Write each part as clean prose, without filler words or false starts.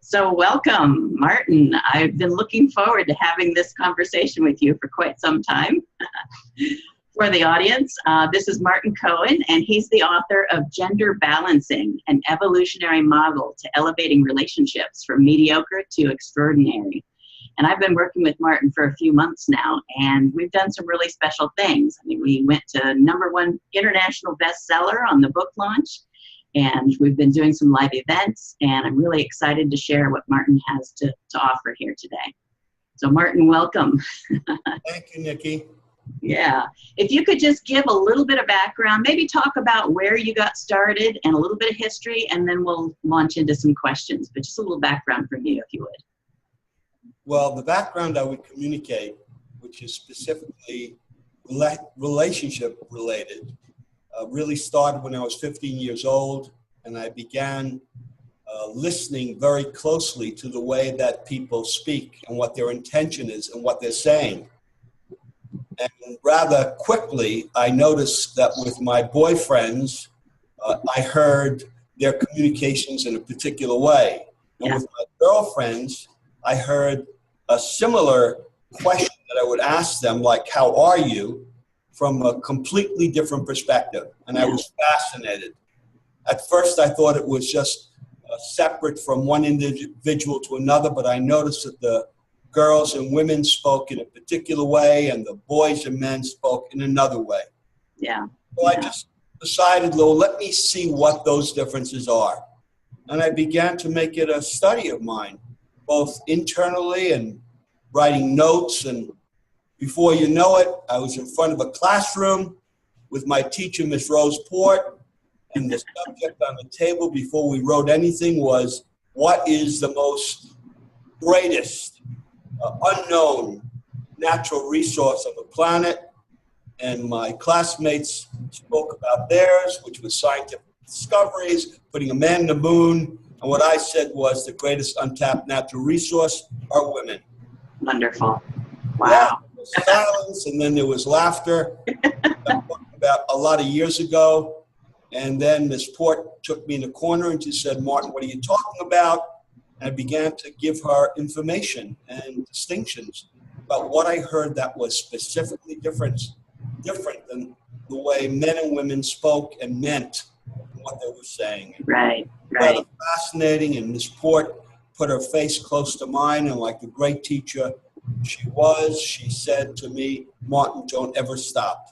So welcome, Martin. I've been looking forward to having this conversation with you for quite some time. For the audience, this is Martin Cohen, and he's the author of Gender Balancing, an evolutionary model to elevating relationships from mediocre to extraordinary. And I've been working with Martin for a few months now, and we've done some really special things. I mean, we went to #1 international bestseller on the book launch, and we've been doing some live events, and I'm really excited to share what Martin has to offer here today. So Martin, welcome. Thank you, Nikki. Yeah, if you could just give a little bit of background, maybe talk about where you got started and a little bit of history, and then we'll launch into some questions, but just a little background from you, if you would. Well, the background I would communicate, which is specifically relationship related, really started when I was 15 years old, and I began listening very closely to the way that people speak and what their intention is and what they're saying. And rather quickly, I noticed that with my boyfriends, I heard their communications in a particular way. And with my girlfriends, I heard a similar question that I would ask them, like, how are you, from a completely different perspective. And I was fascinated. At first, I thought it was just separate from one individual to another, but I noticed that the girls and women spoke in a particular way, and the boys and men spoke in another way. Yeah. So I just decided, well, let me see what those differences are. And I began to make it a study of mine, both internally and writing notes. And before you know it, I was in front of a classroom with my teacher, Miss Rose Port, and the subject on the table before we wrote anything was, what is the most greatest unknown natural resource of the planet? And my classmates spoke about theirs, which was scientific discoveries, putting a man on the moon. And what I said was the greatest untapped natural resource are women. Wonderful. Wow. Yeah, there was silence, and then there was laughter. About a lot of years ago. And then Miss Port took me in the corner and she said, Martin, what are you talking about? And I began to give her information and distinctions about what I heard that was specifically different than the way men and women spoke and meant what they were saying. Right. Rather fascinating, and Miss Port put her face close to mine, and like the great teacher she was, she said to me, Martin, don't ever stop.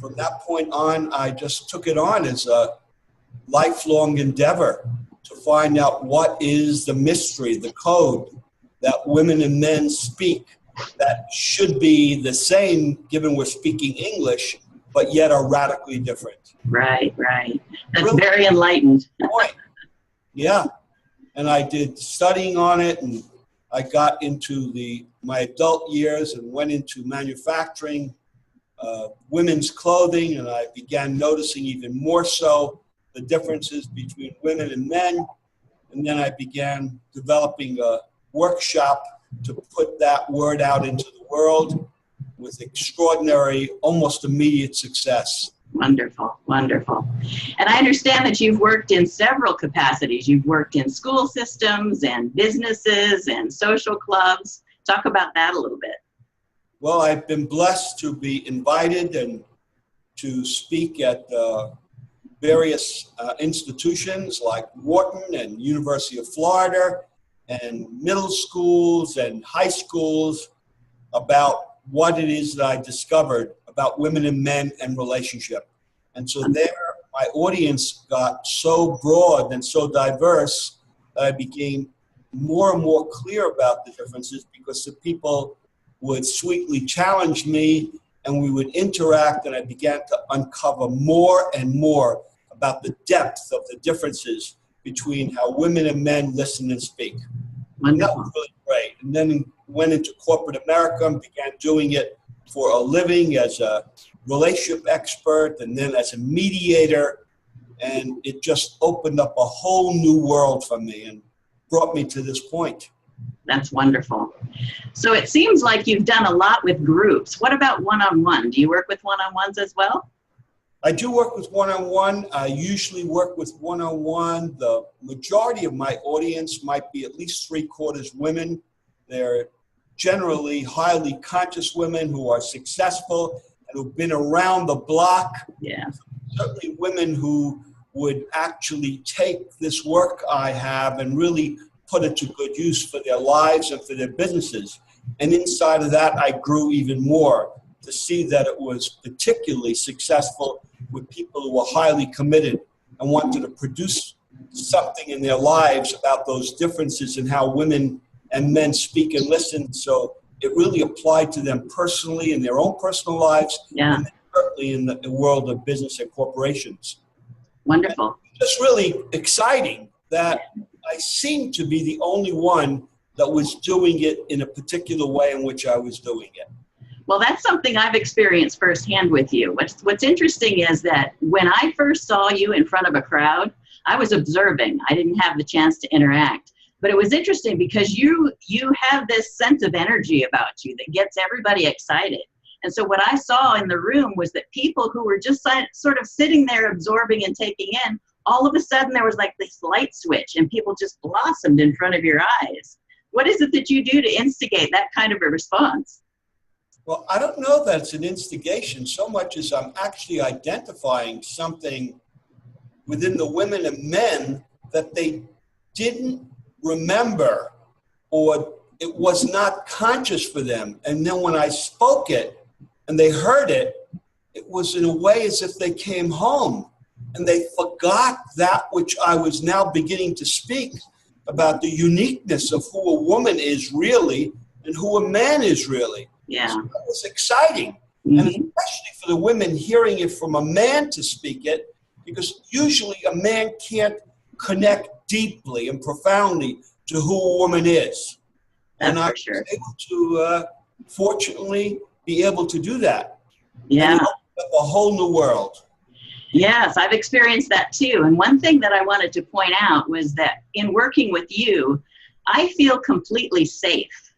From that point on, I just took it on as a lifelong endeavor to find out what is the mystery, the code that women and men speak that should be the same given we're speaking English, but yet are radically different. Right. That's really very enlightened. Yeah. And I did studying on it, and I got into my adult years and went into manufacturing, women's clothing, and I began noticing even more so the differences between women and men. And then I began developing a workshop to put that word out into the world with extraordinary, almost immediate success. Wonderful. And I understand that you've worked in several capacities. You've worked in school systems and businesses and social clubs. Talk about that a little bit. Well, I've been blessed to be invited and to speak at various institutions like Wharton and University of Florida and middle schools and high schools about what it is that I discovered about women and men and relationship. And so there, my audience got so broad and so diverse that I became more and more clear about the differences, because the people would sweetly challenge me and we would interact, and I began to uncover more and more about the depth of the differences between how women and men listen and speak. And that was really great. And then went into corporate America and began doing it for a living as a relationship expert and then as a mediator. And it just opened up a whole new world for me and brought me to this point. That's wonderful. So it seems like you've done a lot with groups. What about one-on-one? Do you work with one-on-ones as well? I do work with one-on-one. I usually work with one-on-one. The majority of my audience might be at least 3/4 women. They're generally highly conscious women who are successful and who've been around the block. Yeah. Certainly women who would actually take this work I have and really put it to good use for their lives and for their businesses. And inside of that, I grew even more to see that it was particularly successful with people who were highly committed and wanted to produce something in their lives about those differences in how women and men speak and listen. So it really applied to them personally in their own personal lives, and certainly in the world of business and corporations. Wonderful. It's really exciting that I seem to be the only one that was doing it in a particular way in which I was doing it. Well, that's something I've experienced firsthand with you. What's interesting is that when I first saw you in front of a crowd, I was observing. I didn't have the chance to interact. But it was interesting because you have this sense of energy about you that gets everybody excited. And so what I saw in the room was that people who were just sort of sitting there absorbing and taking in, all of a sudden there was like this light switch and people just blossomed in front of your eyes. What is it that you do to instigate that kind of a response? Well, I don't know that it's an instigation so much as I'm actually identifying something within the women and men that they didn't remember, or it was not conscious for them. And then when I spoke it and they heard it, it was in a way as if they came home and they forgot that which I was now beginning to speak about, the uniqueness of who a woman is really and who a man is really. Yeah. So that was exciting. Mm-hmm. And especially for the women hearing it from a man to speak it, because usually a man can't connect deeply and profoundly to who a woman is. That's and I was able to, fortunately, be able to do that. Yeah. And opened up a whole new world. Yes, I've experienced that too. And one thing that I wanted to point out was that in working with you, I feel completely safe.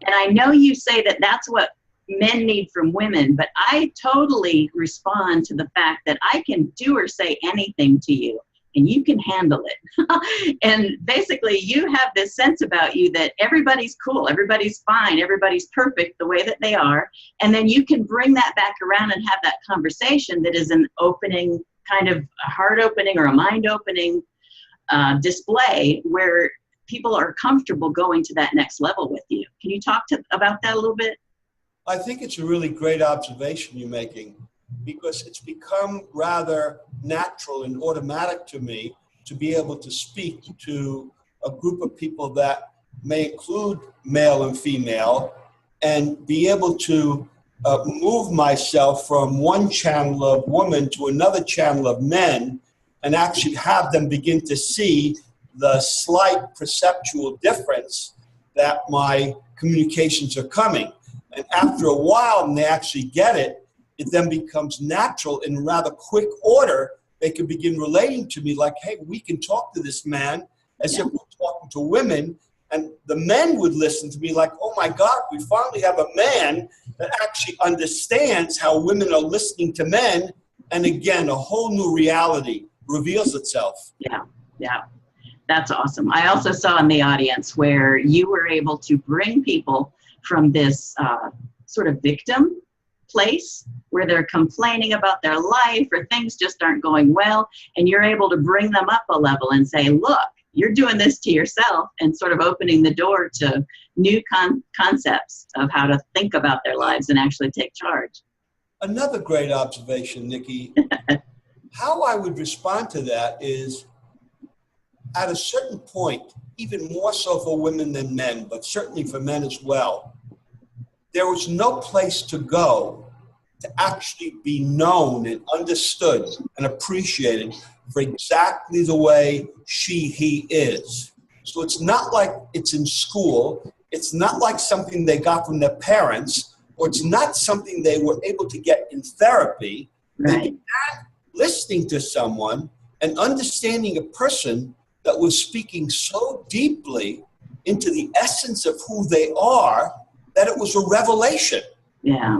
And I know you say that that's what men need from women, but I totally respond to the fact that I can do or say anything to you and you can handle it. And basically you have this sense about you that everybody's cool, everybody's fine, everybody's perfect the way that they are. And then you can bring that back around and have that conversation that is an opening, kind of a heart opening or a mind opening display where people are comfortable going to that next level with you. Can you talk about that a little bit? I think it's a really great observation you're making, because it's become rather natural and automatic to me to be able to speak to a group of people that may include male and female and be able to move myself from one channel of women to another channel of men and actually have them begin to see the slight perceptual difference that my communications are coming. And after a while, when they actually get it, it then becomes natural in rather quick order. They can begin relating to me like, hey, we can talk to this man as if we're talking to women. And the men would listen to me like, oh my God, we finally have a man that actually understands how women are listening to men. And again, a whole new reality reveals itself. Yeah, yeah. That's awesome. I also saw in the audience where you were able to bring people from this sort of victim place where they're complaining about their life or things just aren't going well, and you're able to bring them up a level and say, look, you're doing this to yourself, and sort of opening the door to new concepts of how to think about their lives and actually take charge. Another great observation, Nikki. How I would respond to that is, at a certain point, even more so for women than men, but certainly for men as well, there was no place to go to actually be known and understood and appreciated for exactly the way he is. So it's not like it's in school. It's not like something they got from their parents, or it's not something they were able to get in therapy. Right. They began listening to someone and understanding a person that was speaking so deeply into the essence of who they are that it was a revelation. Yeah.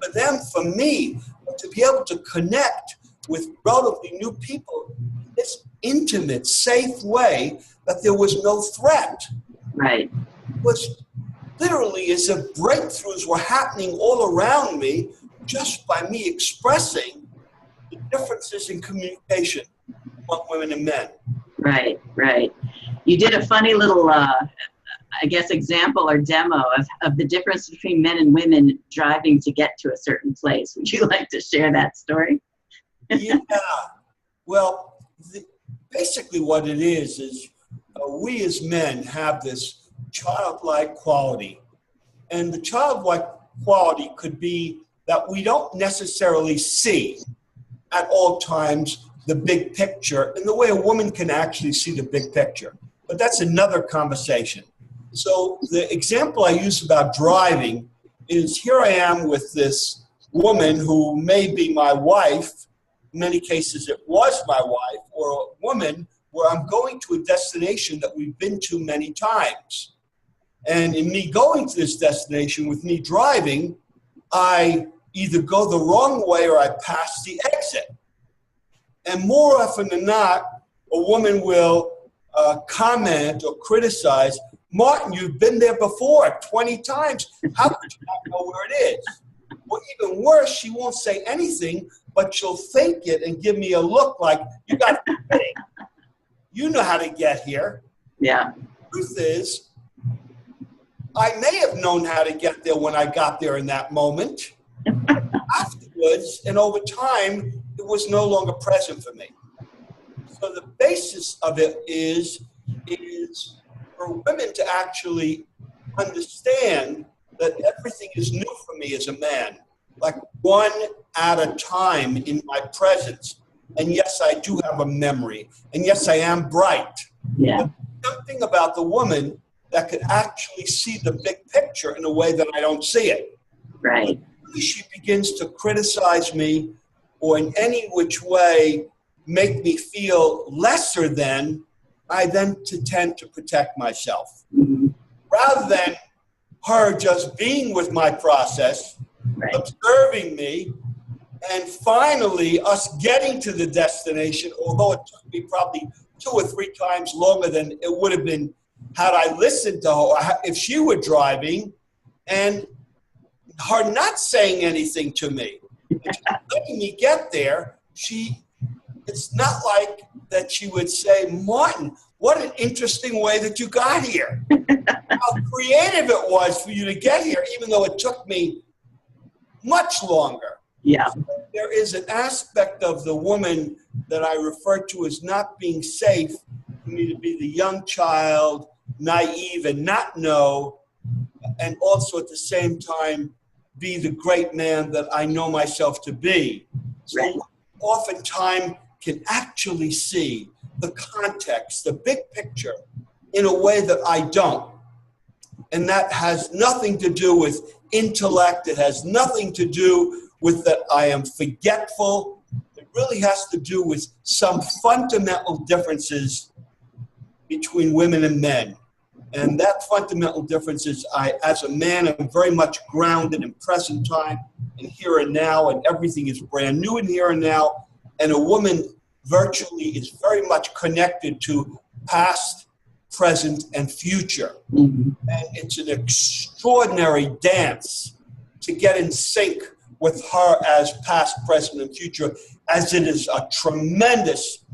For them, for me, to be able to connect with relatively new people in this intimate, safe way that there was no threat. Right. It was literally as if breakthroughs were happening all around me just by me expressing the differences in communication among women and men. Right, right. You did a funny little, I guess, example or demo of the difference between men and women driving to get to a certain place. Would you like to share that story? Yeah. Well, basically what it is we as men have this childlike quality. And the childlike quality could be that we don't necessarily see at all times the big picture in the way a woman can actually see the big picture. But that's another conversation. So the example I use about driving is here I am with this woman who may be my wife. In many cases it was my wife, or a woman where I'm going to a destination that we've been to many times. And in me going to this destination with me driving, I either go the wrong way or I pass the exit. And more often than not, a woman will comment or criticize, Martin, you've been there before 20 times. How could you not know where it is? Or even worse, she won't say anything, but she'll fake it and give me a look like, you got to be kidding. You know how to get here. Yeah. The truth is, I may have known how to get there when I got there in that moment. Afterwards, and over time, it was no longer present for me. So the basis of it is for women to actually understand that everything is new for me as a man, like one at a time in my presence. And yes, I do have a memory. And yes, I am bright. Yeah. But something about the woman that could actually see the big picture in a way that I don't see it. Right. When she begins to criticize me or in any which way make me feel lesser than, I then tend to protect myself. Mm-hmm. Rather than her just being with my process, Right. observing me, and finally us getting to the destination, although it took me probably 2 or 3 times longer than it would have been had I listened to her, if she were driving, and her not saying anything to me, letting me get there, it's not like that she would say, Martin, what an interesting way that you got here. How creative it was for you to get here, even though it took me much longer. Yeah. So there is an aspect of the woman that I refer to as not being safe for me to be the young child, naive and not know, and also at the same time be the great man that I know myself to be. So Right. oftentimes can actually see the context, the big picture, in a way that I don't. And that has nothing to do with intellect. It has nothing to do with that I am forgetful. It really has to do with some fundamental differences between women and men. And that fundamental difference is I, as a man, am very much grounded in present time and here and now, and everything is brand new in here and now. And a woman virtually is very much connected to past, present, and future. Mm-hmm. And it's an extraordinary dance to get in sync with her as past, present, and future, as it is a tremendous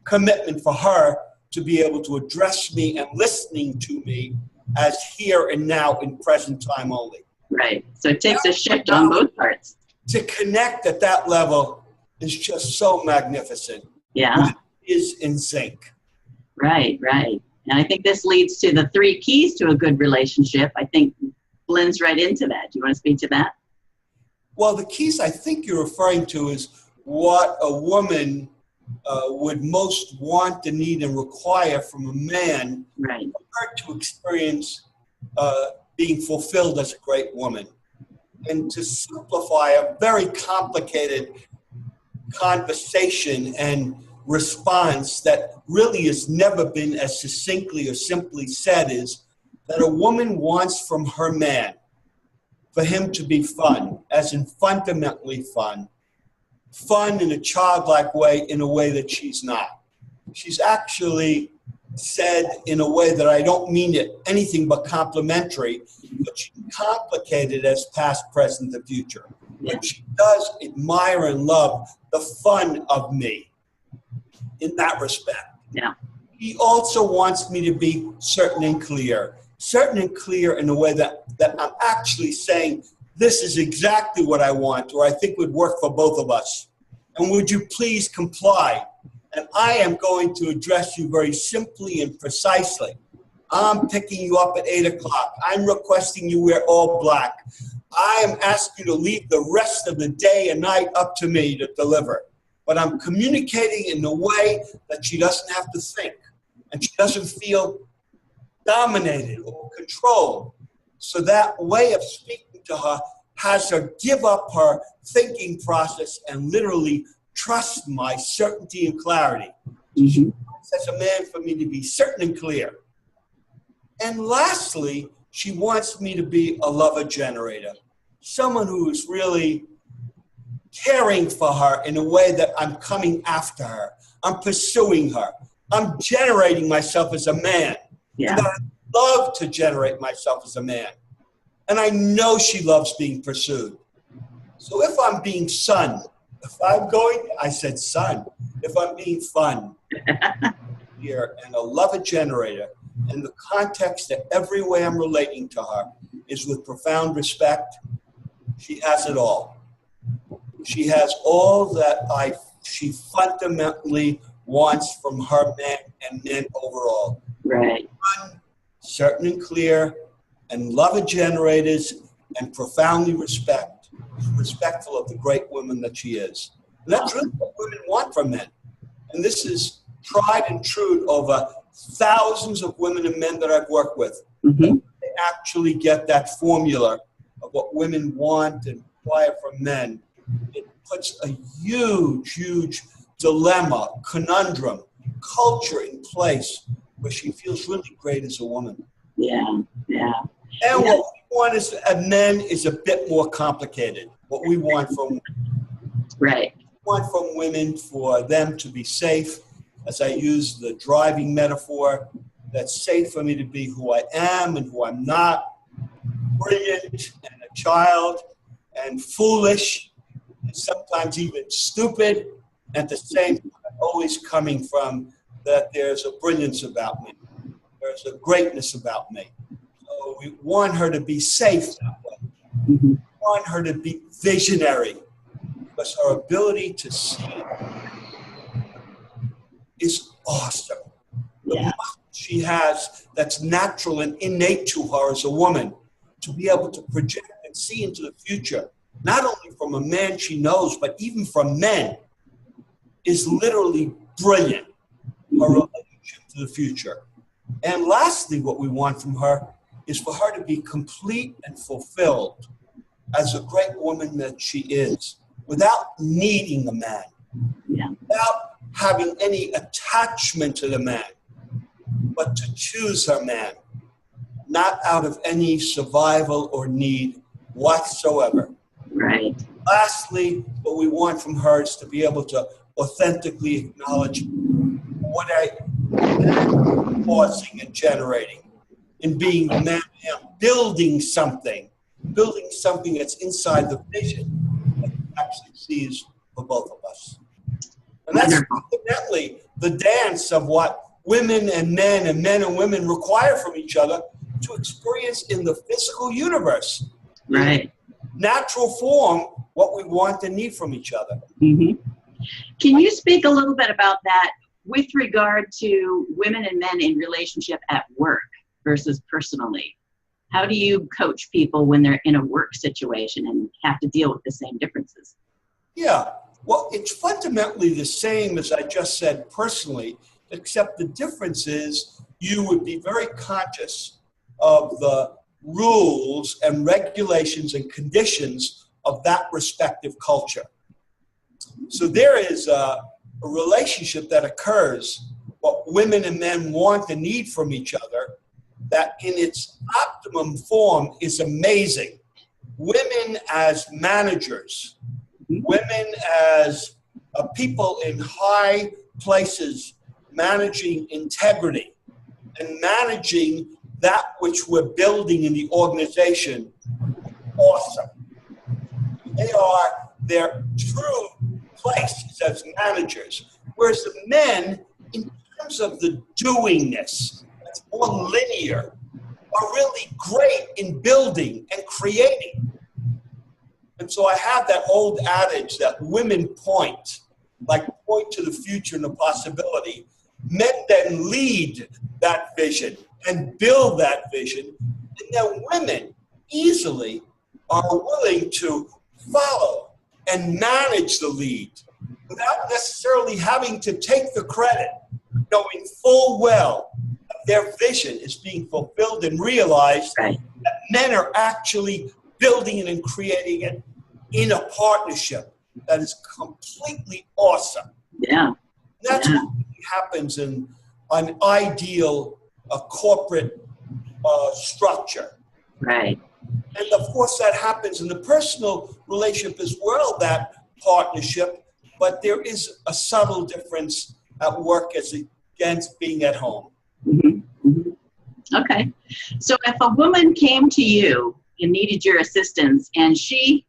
commitment for her to be able to address me and listening to me as here and now in present time only. Right. So it takes a shift on both parts. To connect at that level is just so magnificent. Yeah. It is in sync. Right, right. And I think this leads to the 3 keys to a good relationship. I think blends right into that. Do you want to speak to that? Well, the keys I think you're referring to is what a woman would most want and need and require from a man, right, for her to experience being fulfilled as a great woman. And to simplify a very complicated conversation and response that really has never been as succinctly or simply said is that a woman wants from her man for him to be fun, as in fundamentally fun, fun in a childlike way, in a way that she's not. She's actually said in a way that I don't mean it anything but complimentary, but she's complicated as past, present, and future. But she does admire and love the fun of me in that respect. Yeah. He also wants me to be certain and clear in a way that I'm actually saying, this is exactly what I want, or I think would work for both of us. And would you please comply? And I am going to address you very simply and precisely. I'm picking you up at 8 o'clock. I'm requesting you wear all black. I am asking you to leave the rest of the day and night up to me to deliver. But I'm communicating in a way that she doesn't have to think, and she doesn't feel dominated or controlled. So that way of speaking to her has her give up her thinking process and literally trust my certainty and clarity. She wants as a man for me to be certain and clear. And lastly, she wants me to be a lover generator, someone who is really caring for her in a way that I'm coming after her. I'm pursuing her. I'm generating myself as a man. Yeah. And I love to generate myself as a man. And I know she loves being pursued. So if I'm being son, I said son, if I'm being fun here and a lover generator, and the context that every way I'm relating to her is with profound respect, she has it all. She has all that she fundamentally wants from her man and men overall. Right. Certain and clear, and lover generators, and profoundly respectful of the great woman that she is. And that's really what women want from men. And this is tried and true over thousands of women and men that I've worked with. They actually get that formula of what women want and require from men. It puts a huge, huge dilemma, conundrum, culture in place where she feels really great as a woman. Yeah, yeah. And what we want as men is a bit more complicated. What we want from women for them to be safe, as I use the driving metaphor, that's safe for me to be who I am and who I'm not, brilliant and a child and foolish and sometimes even stupid, at the same time always coming from that there's a brilliance about me. There's a greatness about me. So we want her to be safe that way. We want her to be visionary, because her ability to see is awesome. The muscle she has that's natural and innate to her as a woman, to be able to project and see into the future, not only from a man she knows, but even from men, is literally brilliant. Her relationship to the future. And lastly, what we want from her is for her to be complete and fulfilled as a great woman that she is, without needing a man, without having any attachment to the man, but to choose her man, not out of any survival or need whatsoever. Right. Lastly, what we want from her is to be able to authentically acknowledge what I am causing and generating in being the man I am, building something that's inside the vision that he actually sees for both of us. And that's fundamentally the dance of what women and men and women require from each other to experience in the physical universe. Right. Natural form, what we want and need from each other. Can you speak a little bit about that with regard to women and men in relationship at work versus personally? How do you coach people when they're in a work situation and have to deal with the same differences? Yeah, well, it's fundamentally the same as I just said personally, except the difference is you would be very conscious of the rules and regulations and conditions of that respective culture. So there is a relationship that occurs, what women and men want and need from each other, that in its optimum form is amazing. Women as managers, women as people in high places managing integrity and managing that which we're building in the organization. Awesome. They are their true place as managers. Whereas the men, in terms of the doingness, that's more linear, are really great in building and creating. And so I have that old adage that women point to the future and the possibility. Men then lead that vision and build that vision. And then women easily are willing to follow and manage the lead without necessarily having to take the credit, knowing full well that their vision is being fulfilled and realized, that men are actually building it and creating it in a partnership that is completely awesome. Yeah. That's what happens in an ideal corporate structure. Right. And of course that happens in the personal relationship as well, that partnership, but there is a subtle difference at work as against being at home. Mm-hmm. Mm-hmm. Okay. So if a woman came to you and needed your assistance, and she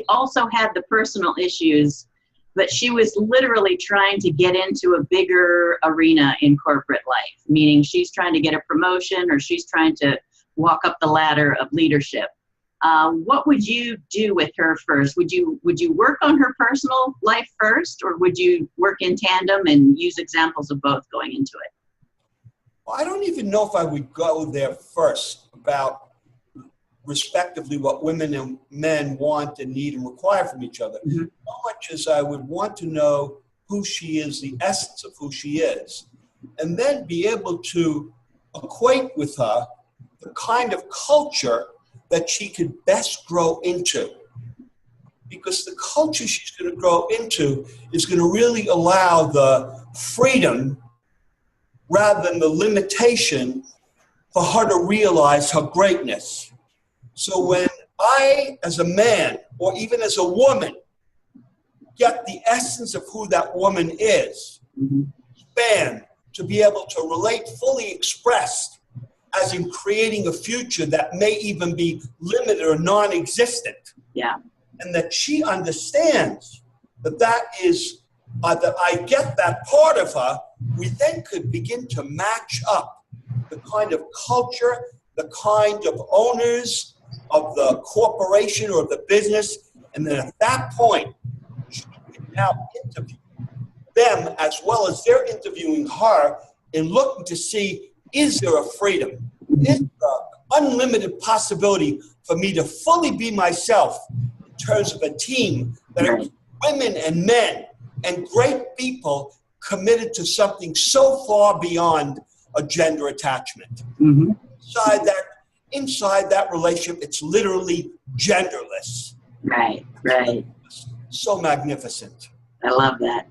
also had the personal issues, but she was literally trying to get into a bigger arena in corporate life, meaning she's trying to get a promotion or she's trying to walk up the ladder of leadership. What would you do with her first? Would you work on her personal life first, or would you work in tandem and use examples of both going into it? Well, I don't even know if I would go there first about respectively what women and men want and need and require from each other. Mm-hmm. How much as I would want to know who she is, the essence of who she is, and then be able to equate with her the kind of culture that she could best grow into. Because the culture she's going to grow into is going to really allow the freedom rather than the limitation for her to realize her greatness. So when I, as a man, or even as a woman, get the essence of who that woman is, span to be able to relate fully expressed as in creating a future that may even be limited or non-existent. Yeah. And that she understands that is, that I get that part of her, we then could begin to match up the kind of culture, the kind of owners of the corporation or the business, and then at that point, she can now interview them as well as they're interviewing her and looking to see, is there a freedom? Is there an unlimited possibility for me to fully be myself in terms of a team that includes women and men and great people committed to something so far beyond a gender attachment? Mm-hmm. Inside that relationship, it's literally genderless. Right, right. So magnificent. I love that.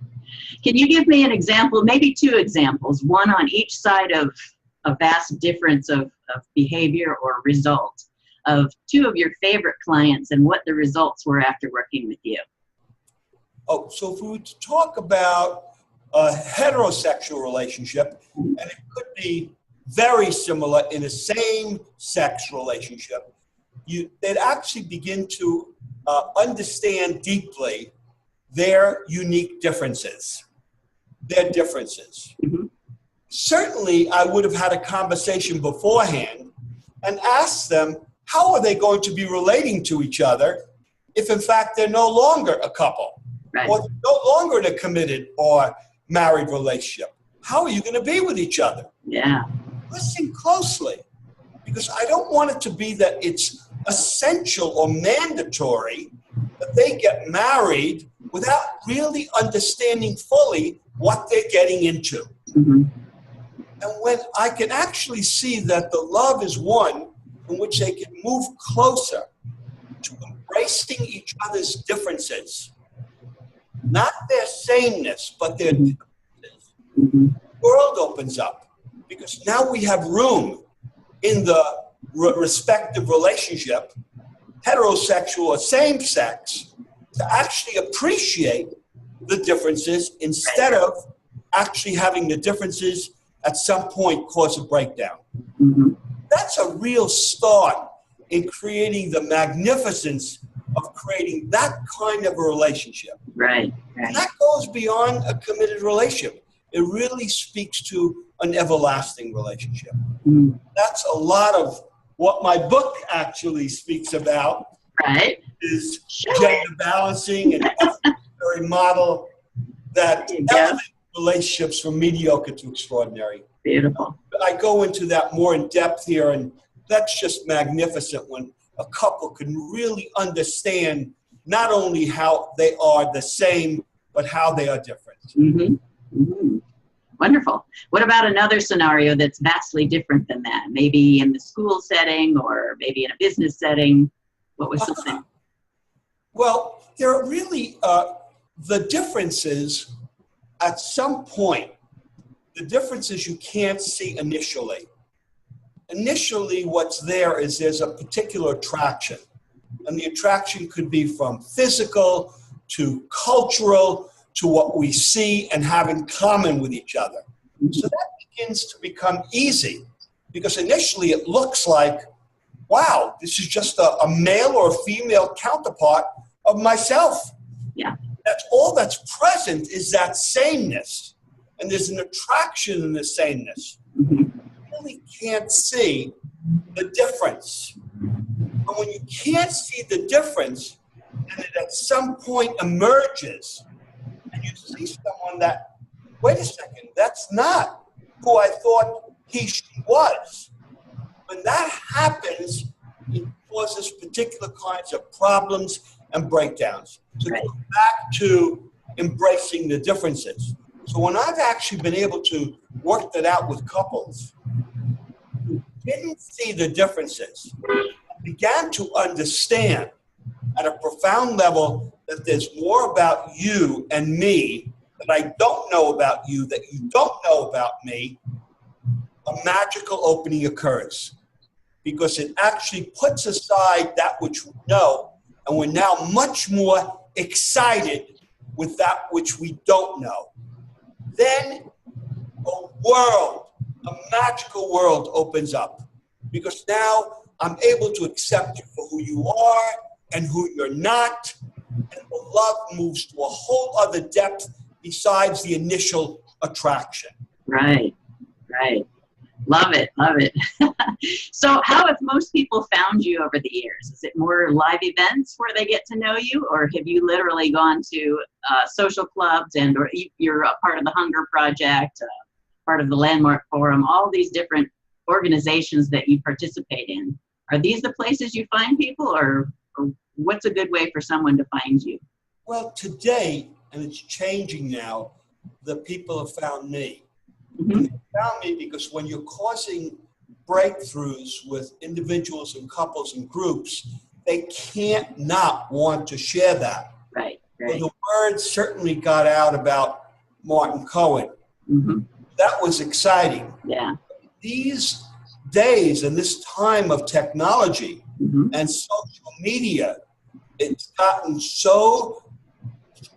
Can you give me an example, maybe two examples, one on each side of a vast difference of behavior or result, of two of your favorite clients and what the results were after working with you? Oh, so if we were to talk about a heterosexual relationship, and it could be very similar in a same-sex relationship, they'd actually begin to understand deeply their unique differences, their differences. Mm-hmm. Certainly, I would have had a conversation beforehand and asked them, how are they going to be relating to each other if, in fact, they're no longer a couple, right, or no longer in a committed or married relationship? How are you going to be with each other? Yeah. Listen closely, because I don't want it to be that it's essential or mandatory that they get married without really understanding fully what they're getting into. Mm-hmm. And when I can actually see that the love is one in which they can move closer to embracing each other's differences, not their sameness, but their differences, mm-hmm, the world opens up. Because now we have room in the respective relationship, heterosexual or same sex, to actually appreciate the differences instead of actually having the differences at some point cause a breakdown. Mm-hmm. That's a real start in creating the magnificence of creating that kind of a relationship. Right. And that goes beyond a committed relationship. It really speaks to an everlasting relationship. Mm-hmm. That's a lot of what my book actually speaks about. Right. Is gender balancing and evolutionary model that elevates relationships from mediocre to extraordinary. Beautiful. I go into that more in depth here, and that's just magnificent when a couple can really understand not only how they are the same, but how they are different. Mm-hmm. Mm-hmm. Wonderful. What about another scenario that's vastly different than that? Maybe in the school setting or maybe in a business setting? What was something? Well, there are really the differences at some point. The differences you can't see initially. Initially, what's there is there's a particular attraction. And the attraction could be from physical to cultural to what we see and have in common with each other. So that begins to become easy because initially it looks like, wow, this is just a male or a female counterpart of myself. Yeah. That's all that's present is that sameness. And there's an attraction in the sameness. Mm-hmm. You really can't see the difference. And when you can't see the difference, and it at some point emerges, and you see someone that, wait a second, that's not who I thought she was. When that happens, it causes particular kinds of problems and breakdowns. So go back to embracing the differences. So when I've actually been able to work that out with couples who didn't see the differences, began to understand at a profound level that there's more about you and me that I don't know about you, that you don't know about me, a magical opening occurs. Because it actually puts aside that which we know, and we're now much more excited with that which we don't know. Then a magical world opens up. Because now I'm able to accept you for who you are and who you're not, and the love moves to a whole other depth besides the initial attraction. Right. Love it. So how have most people found you over the years? Is it more live events where they get to know you, or have you literally gone to social clubs or you're a part of the Hunger Project, part of the Landmark Forum, all these different organizations that you participate in? Are these the places you find people, or what's a good way for someone to find you? Well, today, and it's changing now, the people have found me. Mm-hmm. They found me because when you're causing breakthroughs with individuals and couples and groups, they can't not want to share that. Right. Well, the word certainly got out about Martin Cohen. Mm-hmm. That was exciting. Yeah. These days and this time of technology Mm-hmm. and social media, it's gotten so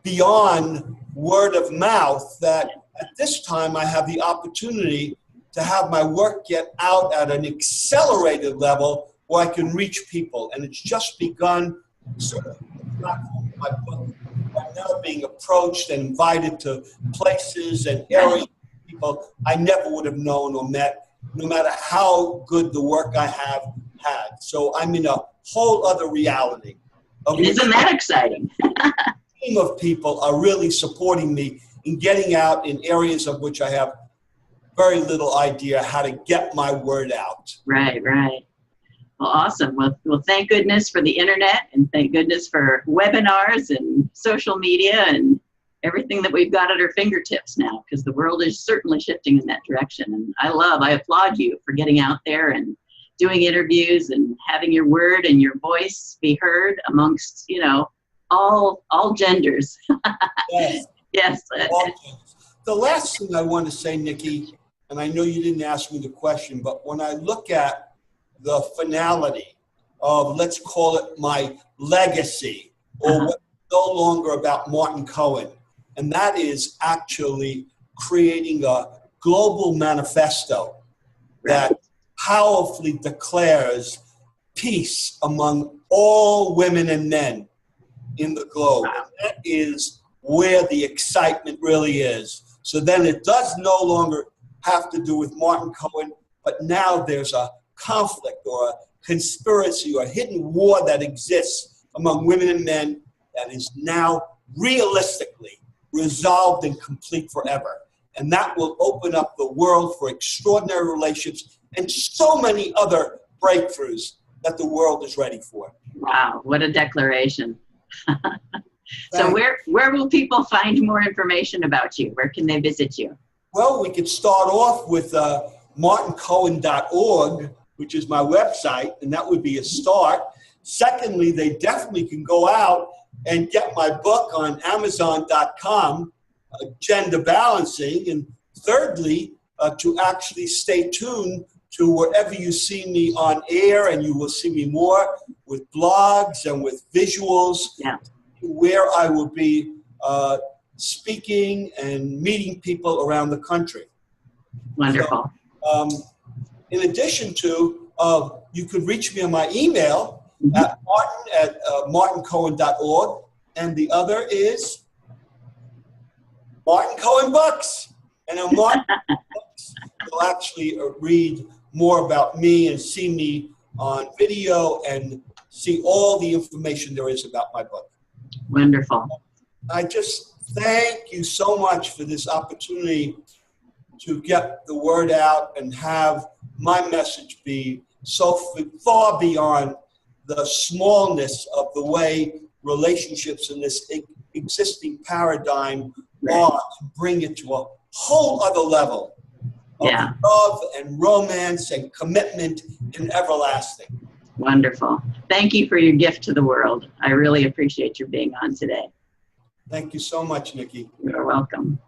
beyond word of mouth that at this time I have the opportunity to have my work get out at an accelerated level where I can reach people. And it's just begun. Certainly, the platform of my book, I'm now being approached and invited to places and areas of people I never would have known or met, no matter how good the work I have had. So I'm in a whole other reality. Isn't that exciting? A team of people are really supporting me in getting out in areas of which I have very little idea how to get my word out. Right. Well, awesome. Well, thank goodness for the internet, and thank goodness for webinars and social media and everything that we've got at our fingertips now, because the world is certainly shifting in that direction. And I applaud you for getting out there and doing interviews and having your word and your voice be heard amongst, all genders. Yes. Yes. The last thing I want to say, Nikki, and I know you didn't ask me the question, but when I look at the finality of, let's call it my legacy, or what no longer about Martin Cohen. And that is actually creating a global manifesto that powerfully declares peace among all women and men in the globe. And that is where the excitement really is. So then it does no longer have to do with Martin Cohen, but now there's a conflict or a conspiracy or a hidden war that exists among women and men that is now realistically resolved and complete forever. And that will open up the world for extraordinary relationships and so many other breakthroughs that the world is ready for. Wow, what a declaration. So where will people find more information about you? Where can they visit you? Well, we could start off with martincohen.org, which is my website, and that would be a start. Secondly, they definitely can go out and get my book on Amazon.com, Gender Balancing. And thirdly, to actually stay tuned to wherever you see me on air, and you will see me more with blogs and with visuals, where I will be speaking and meeting people around the country. Wonderful. So, in addition to, you could reach me on my email at martincohen.org, and the other is Martin Cohen Books. And on Martin Books, you'll actually read more about me and see me on video and see all the information there is about my book. Wonderful. I just thank you so much for this opportunity to get the word out and have my message be so far beyond the smallness of the way relationships in this existing paradigm are, to bring it to a whole other level of love and romance and commitment and everlasting. Wonderful. Thank you for your gift to the world. I really appreciate your being on today. Thank you so much, Nikki. You're welcome.